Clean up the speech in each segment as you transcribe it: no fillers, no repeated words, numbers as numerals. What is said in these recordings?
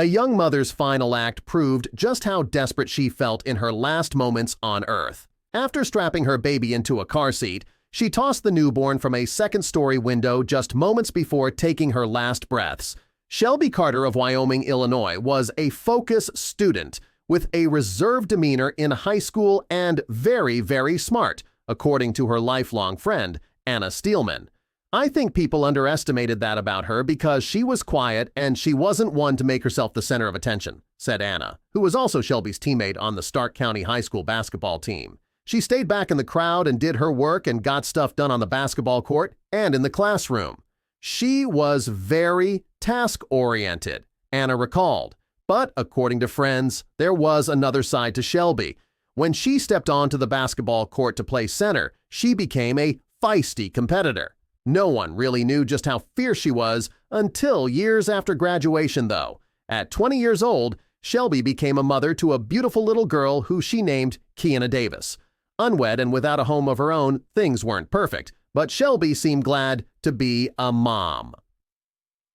A young mother's final act proved just how desperate she felt in her last moments on Earth. After strapping her baby into a car seat, she tossed the newborn from a second-story window just moments before taking her last breaths. Shelby Carter of Wyoming, Illinois, was a focus student with a reserved demeanor in high school and very, very smart, according to her lifelong friend, Anna Steelman. I think people underestimated that about her because she was quiet and she wasn't one to make herself the center of attention, said Anna, who was also Shelby's teammate on the Stark County High School basketball team. She stayed back in the crowd and did her work and got stuff done on the basketball court and in the classroom. She was very task-oriented, Anna recalled. But according to friends, there was another side to Shelby. When she stepped onto the basketball court to play center, she became a feisty competitor. No one really knew just how fierce she was until years after graduation, though. At 20 years old, Shelby became a mother to a beautiful little girl who she named Kiana Davis. Unwed and without a home of her own, things weren't perfect, but Shelby seemed glad to be a mom.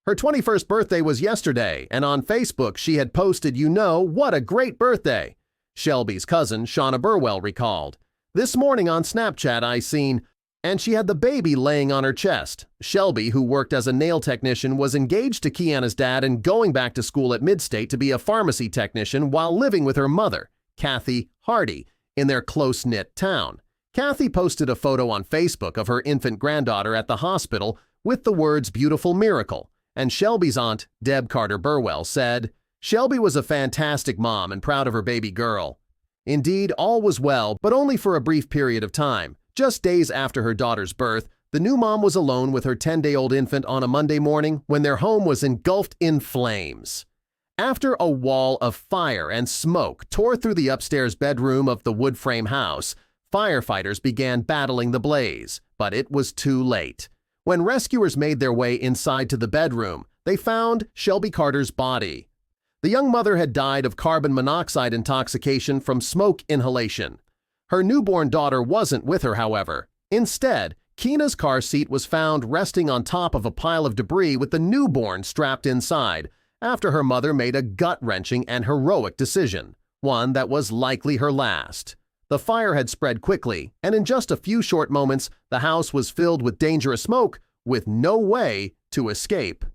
Her 21st birthday was yesterday, and on Facebook she had posted, "You know, what a great birthday!" Shelby's cousin, Shauna Burwell, recalled. "This morning on Snapchat I seen, and she had the baby laying on her chest." Shelby, who worked as a nail technician, was engaged to Kiana's dad and going back to school at Midstate to be a pharmacy technician while living with her mother, Kathy Hardy, in their close-knit town. Kathy posted a photo on Facebook of her infant granddaughter at the hospital with the words "beautiful miracle," and Shelby's aunt, Deb Carter Burwell, said, "Shelby was a fantastic mom and proud of her baby girl." Indeed, all was well, but only for a brief period of time. Just days after her daughter's birth, the new mom was alone with her 10-day-old infant on a Monday morning when their home was engulfed in flames. After a wall of fire and smoke tore through the upstairs bedroom of the wood-frame house, firefighters began battling the blaze, but it was too late. When rescuers made their way inside to the bedroom, they found Shelby Carter's body. The young mother had died of carbon monoxide intoxication from smoke inhalation. Her newborn daughter wasn't with her, however. Instead, Keena's car seat was found resting on top of a pile of debris with the newborn strapped inside, after her mother made a gut-wrenching and heroic decision, one that was likely her last. The fire had spread quickly, and in just a few short moments, the house was filled with dangerous smoke with no way to escape.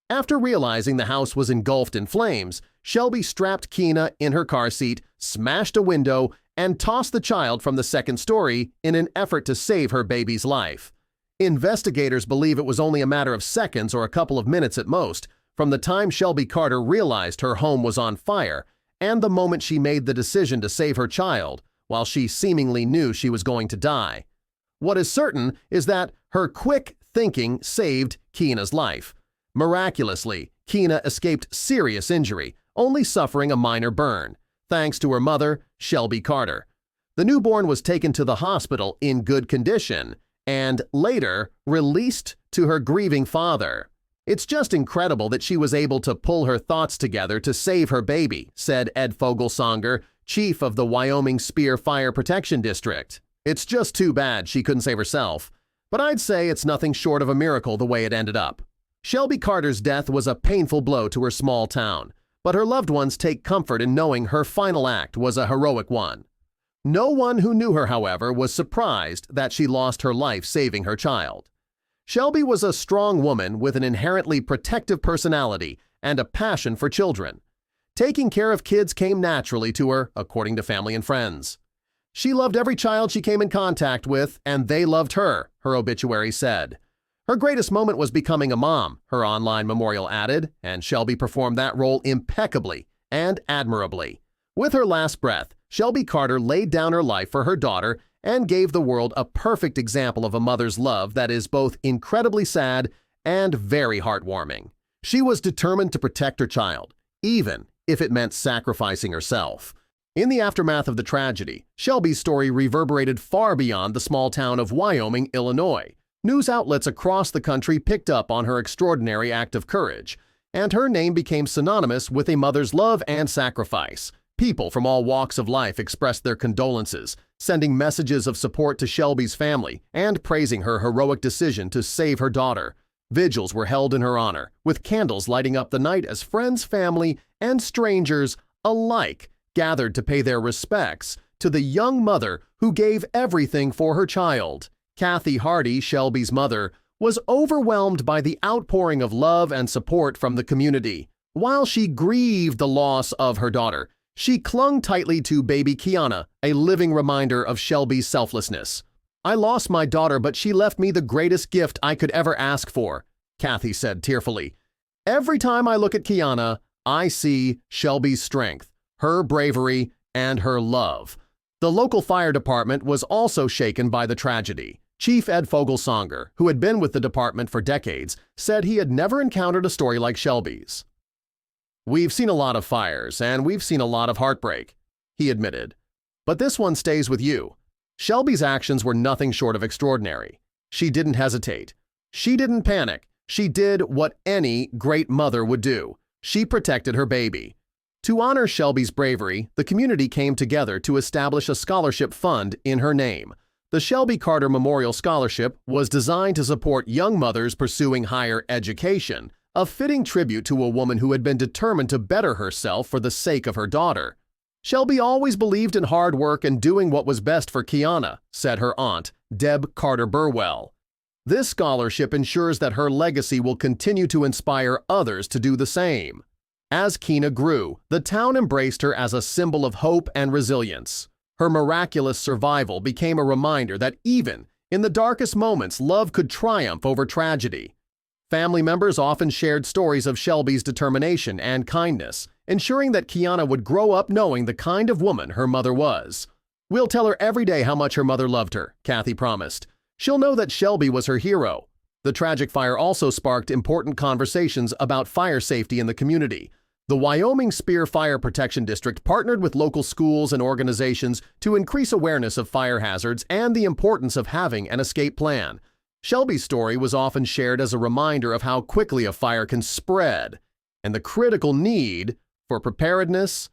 After realizing the house was engulfed in flames, Shelby strapped Keena in her car seat, smashed a window, and tossed the child from the second story in an effort to save her baby's life. Investigators believe it was only a matter of seconds or a couple of minutes at most from the time Shelby Carter realized her home was on fire and the moment she made the decision to save her child, while she seemingly knew she was going to die. What is certain is that her quick thinking saved Keena's life. Miraculously, Keena escaped serious injury, only suffering a minor burn, thanks to her mother, Shelby Carter. The newborn was taken to the hospital in good condition and later released to her grieving father. "It's just incredible that she was able to pull her thoughts together to save her baby," said Ed Fogelsonger, chief of the Wyoming Spear Fire Protection District. "It's just too bad she couldn't save herself. But I'd say it's nothing short of a miracle the way it ended up." Shelby Carter's death was a painful blow to her small town, but her loved ones take comfort in knowing her final act was a heroic one. No one who knew her, however, was surprised that she lost her life saving her child. Shelby was a strong woman with an inherently protective personality and a passion for children. Taking care of kids came naturally to her, according to family and friends. "She loved every child she came in contact with, and they loved her," her obituary said. Her greatest moment was becoming a mom, her online memorial added, and Shelby performed that role impeccably and admirably. With her last breath, Shelby Carter laid down her life for her daughter and gave the world a perfect example of a mother's love that is both incredibly sad and very heartwarming. She was determined to protect her child, even if it meant sacrificing herself. In the aftermath of the tragedy, Shelby's story reverberated far beyond the small town of Wyoming, Illinois. News outlets across the country picked up on her extraordinary act of courage, and her name became synonymous with a mother's love and sacrifice. People from all walks of life expressed their condolences, sending messages of support to Shelby's family and praising her heroic decision to save her daughter. Vigils were held in her honor, with candles lighting up the night as friends, family, and strangers alike gathered to pay their respects to the young mother who gave everything for her child. Kathy Hardy, Shelby's mother, was overwhelmed by the outpouring of love and support from the community. While she grieved the loss of her daughter, she clung tightly to baby Kiana, a living reminder of Shelby's selflessness. "I lost my daughter, but she left me the greatest gift I could ever ask for," Kathy said tearfully. "Every time I look at Kiana, I see Shelby's strength, her bravery, and her love." The local fire department was also shaken by the tragedy. Chief Ed Fogelsonger, who had been with the department for decades, said he had never encountered a story like Shelby's. "We've seen a lot of fires, and we've seen a lot of heartbreak," he admitted. "But this one stays with you." Shelby's actions were nothing short of extraordinary. She didn't hesitate. She didn't panic. She did what any great mother would do. She protected her baby. To honor Shelby's bravery, the community came together to establish a scholarship fund in her name. The Shelby Carter Memorial Scholarship was designed to support young mothers pursuing higher education, a fitting tribute to a woman who had been determined to better herself for the sake of her daughter. "Shelby always believed in hard work and doing what was best for Kiana," said her aunt, Deb Carter Burwell. "This scholarship ensures that her legacy will continue to inspire others to do the same." As Kiana grew, the town embraced her as a symbol of hope and resilience. Her miraculous survival became a reminder that even in the darkest moments, love could triumph over tragedy. Family members often shared stories of Shelby's determination and kindness, ensuring that Kiana would grow up knowing the kind of woman her mother was. "We'll tell her every day how much her mother loved her," Kathy promised. "She'll know that Shelby was her hero." The tragic fire also sparked important conversations about fire safety in the community. The Wyoming Spear Fire Protection District partnered with local schools and organizations to increase awareness of fire hazards and the importance of having an escape plan. Shelby's story was often shared as a reminder of how quickly a fire can spread and the critical need for preparedness.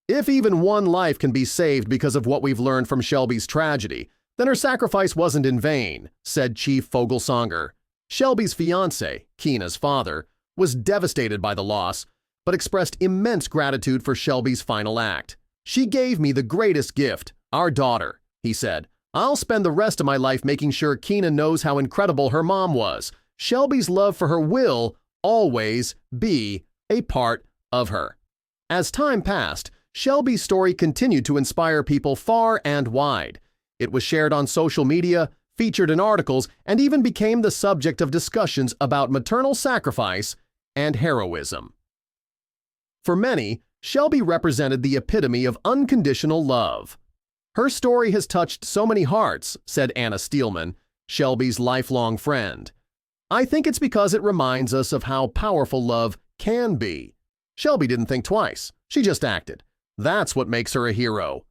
"If even one life can be saved because of what we've learned from Shelby's tragedy, then her sacrifice wasn't in vain," said Chief Fogelsonger. Shelby's fiancé, Kiana's father, was devastated by the loss, but expressed immense gratitude for Shelby's final act. "She gave me the greatest gift, our daughter," he said. "I'll spend the rest of my life making sure Kiana knows how incredible her mom was. Shelby's love for her will always be a part of her." As time passed, Shelby's story continued to inspire people far and wide. It was shared on social media, featured in articles, and even became the subject of discussions about maternal sacrifice and heroism. For many, Shelby represented the epitome of unconditional love. "Her story has touched so many hearts," said Anna Steelman, Shelby's lifelong friend. "I think it's because it reminds us of how powerful love can be. Shelby didn't think twice. She just acted. That's what makes her a hero."